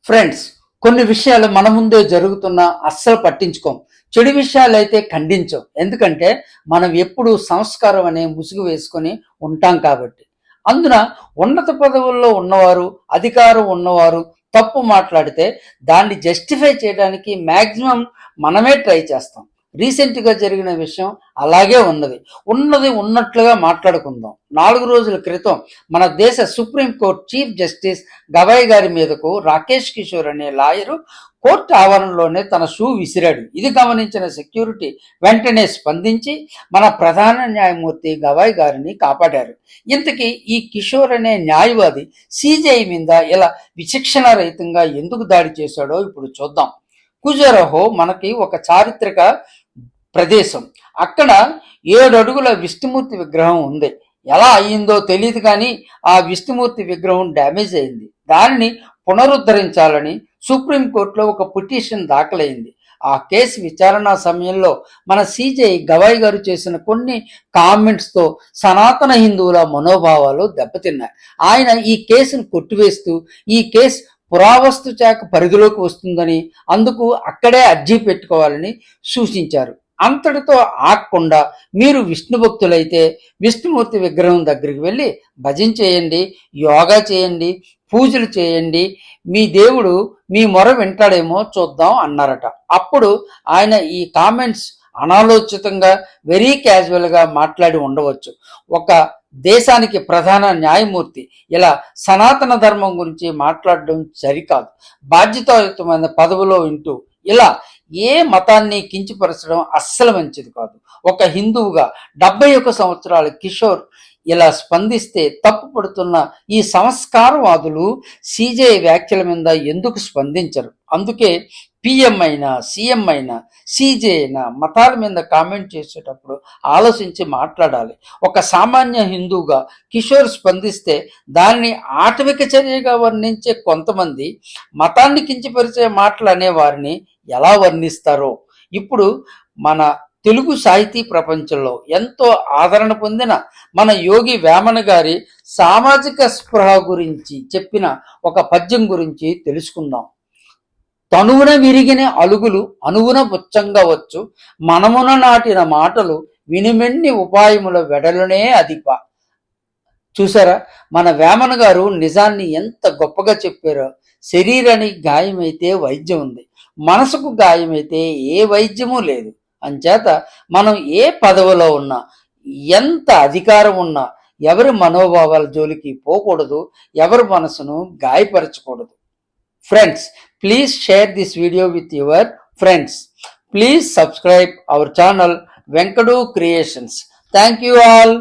Friends, కొన్ని విషయాలు మన ముందే జరుగుతున్నా అస్సలు పట్టించుకోం. చెడు విషయాలు అయితే ఖండించం. ఎందుకంటే మనం ఎప్పుడు సంస్కారం అనే ముసుగు వేసుకొని ఉంటాం కాబట్టి. అందున ఉన్నత పదవుల్లో ఉన్నవారు, అధికారం ఉన్నవారు తప్పు మాట్లాడితే దాన్ని జస్టిఫై చేయడానికి మ్యాక్సిమం మనమే ట్రై చేస్తాం. రీసెంట్గా జరిగిన విషయం అలాగే ఉన్నది ఉన్నట్లుగా మాట్లాడుకుందాం. 4 రోజుల క్రితం మన దేశ సుప్రీంకోర్టు చీఫ్ జస్టిస్ గవాయ్ గారి మీదకు రాకేష్ కిషోర్ అనే లాయరు కోర్టు ఆవరణలోనే తన షూ విసిరాడు. ఇది గమనించిన సెక్యూరిటీ వెంటనే స్పందించి మన ప్రధాన న్యాయమూర్తి గవాయ్ గారిని కాపాడారు. ఇంతకీ ఈ కిషోర్ అనే న్యాయవాది సిజేఐ మీద ఇలా విచక్షణ రహితంగా ఎందుకు దాడి చేశాడో ఇప్పుడు చూద్దాం. ఖుజురాహో మనకి ఒక చారిత్రక ప్రదేశం. అక్కడ 7 అడుగుల విష్ణుమూర్తి విగ్రహం ఉంది. ఎలా అయ్యిందో తెలియదు, కానీ ఆ విష్ణుమూర్తి విగ్రహం డ్యామేజ్ అయింది. దానిని పునరుద్ధరించాలని సుప్రీంకోర్టులో ఒక పిటిషన్ దాఖలైంది. ఆ కేసు విచారణ సమయంలో మన సిజేఐ గవాయ్ గారు చేసిన కొన్ని కామెంట్స్తో సనాతన హిందువుల మనోభావాలు దెబ్బతిన్నాయి. ఆయన ఈ కేసును కొట్టివేస్తూ ఈ కేసు పురావస్తు శాఖ పరిధిలోకి వస్తుందని, అందుకు అక్కడే అర్జీ పెట్టుకోవాలని సూచించారు. అంతటితో ఆగకుండా మీరు విష్ణు భక్తులైతే విష్ణుమూర్తి విగ్రహం దగ్గరికి వెళ్ళి భజన చేయండి, యోగా చేయండి, పూజలు చేయండి, మీ దేవుడు మీ మొర వింటాడేమో చూద్దాం అన్నారట. అప్పుడు ఆయన ఈ కామెంట్స్ అనాలోచితంగా వెరీ క్యాజువల్గా మాట్లాడి ఉండవచ్చు. ఒక దేశానికి ప్రధాన న్యాయమూర్తి ఇలా సనాతన ధర్మం గురించి మాట్లాడడం సరికాదు. బాధ్యతాయుతమైన పదవిలో ఉంటూ ఇలా ఏ మతాన్ని కించపరచడం అస్సలు మంచిది కాదు. ఒక హిందువుగా 71 సంవత్సరాల కిషోర్ ఇలా స్పందిస్తే తప్పు పడుతున్న ఈ సంస్కారవాదులు సిజేఐ వ్యాఖ్యల మీద ఎందుకు స్పందించరు? అందుకే పిఎం అయినా సీఎం అయినా సిజే అయినా మతాల మీద కామెంట్ చేసేటప్పుడు ఆలోచించి మాట్లాడాలి. ఒక సామాన్య హిందువుగా కిషోర్ స్పందిస్తే దాన్ని ఆటవిక చర్యగా వర్ణించే కొంతమంది మతాన్ని కించపరిచే మాటలు అనే వారిని ఎలా వర్ణిస్తారో. ఇప్పుడు మన తెలుగు సాహితీ ప్రపంచంలో ఎంతో ఆదరణ పొందిన మన యోగి వేమన గారి సామాజిక స్పృహ గురించి చెప్పిన ఒక పద్యం గురించి తెలుసుకుందాం. తనువున విరిగిన అలుగులు అనువున పుచ్చంగా వచ్చు, మనమున నాటిన మాటలు వినిమెన్ని ఉపాయముల వెడలునే అదిప. చూసారా, మన వేమన గారు నిజాన్ని ఎంత గొప్పగా చెప్పారో. శరీరానికి గాయమైతే వైద్యం ఉంది, మనసుకు గాయమైతే ఏ వైద్యమూ లేదు. అంచేత మనం ఏ పదవిలో ఉన్నా, ఎంత అధికారం ఉన్నా ఎవరి మనోభావాల జోలికి పోకూడదు, ఎవరి మనసును గాయపరచకూడదు. Friends, please share this video with your friends. Please subscribe our channel Venkadu Creations. Thank you all.